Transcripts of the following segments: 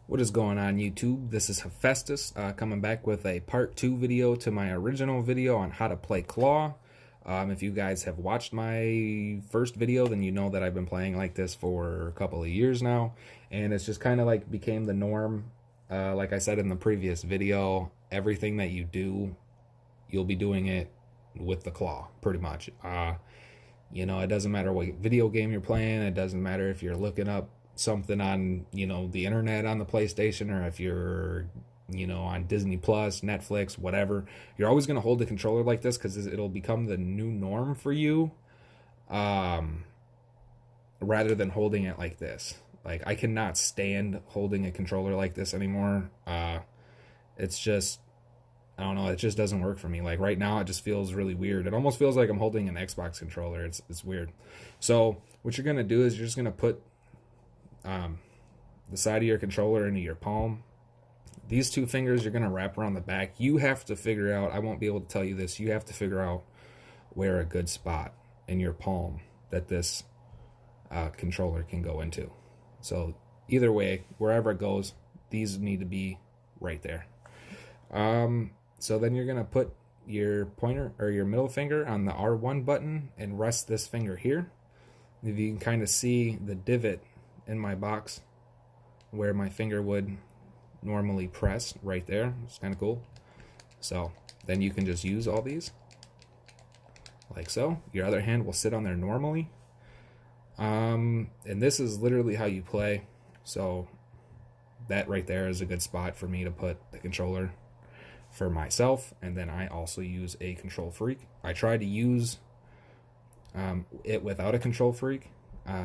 What is going on, YouTube? This is Hephaestus coming back with a part 2 video to my original video on how to play Claw. If you guys have watched my first video, then you know that I've been playing like this for a couple of years now, and it's just kind of like became the norm. Like I said in the previous video, everything that you do, you'll be doing it with the Claw, pretty much. You know, it doesn't matter what video game you're playing. It doesn't matter if you're looking up something on, the internet on the PlayStation, or if you're, on Disney Plus, Netflix, whatever. You're always going to hold the controller like this because it'll become the new norm for you, rather than holding it like this. Like, I cannot stand holding a controller like this anymore. It's just, I don't know, it just doesn't work for me. Like right now, it just feels really weird. It almost feels like I'm holding an Xbox controller. It's weird. So what you're gonna do is you're just gonna put the side of your controller into your palm. These two fingers you're gonna wrap around the back. You have to figure out, I won't be able to tell you this, you have to figure out where a good spot in your palm that this controller can go into. So either way, wherever it goes, these need to be right there. So then you're gonna put your pointer or your middle finger on the R1 button and rest this finger here. If you can kind of see the divot in my box where my finger would normally press, right there. It's kind of cool. So then you can just use all these like so. Your other hand will sit on there normally. And this is literally how you play. So that right there is a good spot for me to put the controller for myself. And then I also use a control freak. I try to use it without a control freak,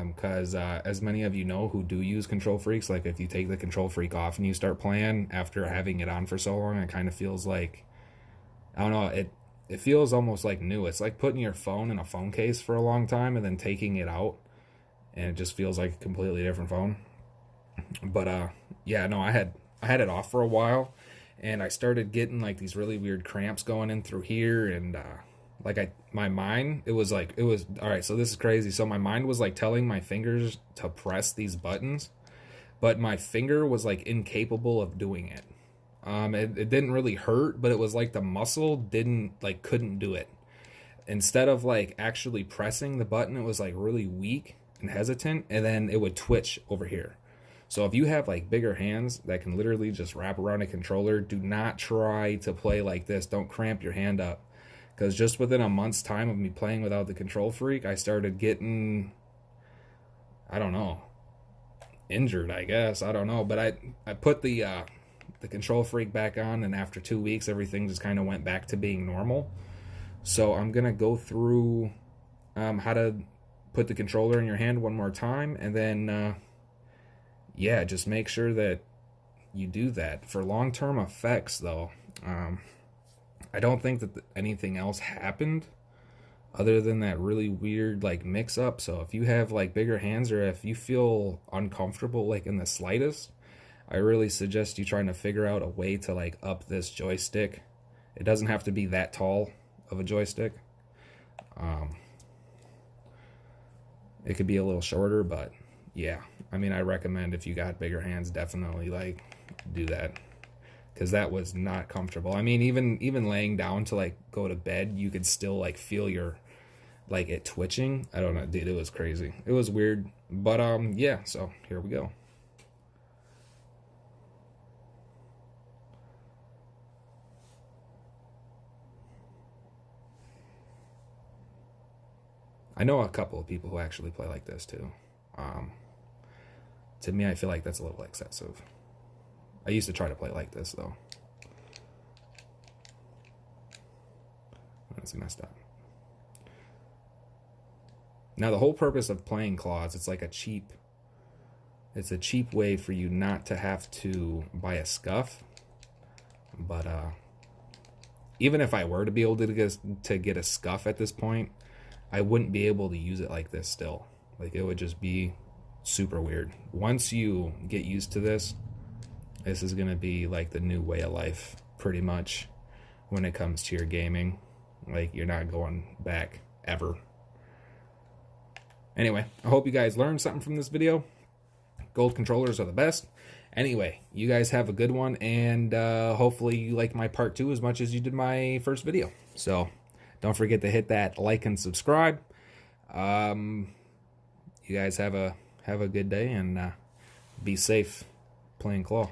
because as many of you know who do use control freaks, like if you take the control freak off and you start playing after having it on for so long, it kind of feels like, I don't know, it feels almost like new. It's like putting your phone in a phone case for a long time and then taking it out, and it just feels like a completely different phone. But yeah, no, I had it off for a while, and I started getting like these really weird cramps going in through here, and my mind, it was all right, so this is crazy. So my mind was like telling my fingers to press these buttons, but my finger was like incapable of doing it. It didn't really hurt, but it was like the muscle couldn't do it. Instead of like actually pressing the button, it was like really weak and hesitant, and then it would twitch over here. So if you have like bigger hands that can literally just wrap around a controller, do not try to play like this. Don't cramp your hand up. Because just within a month's time of me playing without the control freak, I started getting, I don't know, injured, I guess. I don't know. But I put the control freak back on, and after 2 weeks, everything just kind of went back to being normal. So I'm going to go through how to put the controller in your hand one more time. And then, yeah, just make sure that you do that. For long-term effects, though, I don't think that anything else happened other than that really weird like mix up. So if you have like bigger hands, or if you feel uncomfortable like in the slightest, I really suggest you trying to figure out a way to like up this joystick. It doesn't have to be that tall of a joystick. It could be a little shorter, but yeah, I mean, I recommend if you got bigger hands, definitely like do that. Because that was not comfortable. I mean, even laying down to like go to bed, you could still like feel your like it twitching. I don't know, dude, it was crazy. It was weird. But yeah, so here we go. I know a couple of people who actually play like this too. To me, I feel like that's a little excessive. I used to try to play like this, though. That's messed up. Now, the whole purpose of playing claws, it's a cheap way for you not to have to buy a scuff. But even if I were to be able to get a scuff at this point, I wouldn't be able to use it like this still. Like, it would just be super weird. Once you get used to this is going to be like the new way of life, pretty much, when it comes to your gaming. Like, you're not going back ever. Anyway, I hope you guys learned something from this video. Gold controllers are the best. Anyway, you guys have a good one, and hopefully you like my part 2 as much as you did my first video. So don't forget to hit that like and subscribe. You guys have a good day, and be safe playing claw.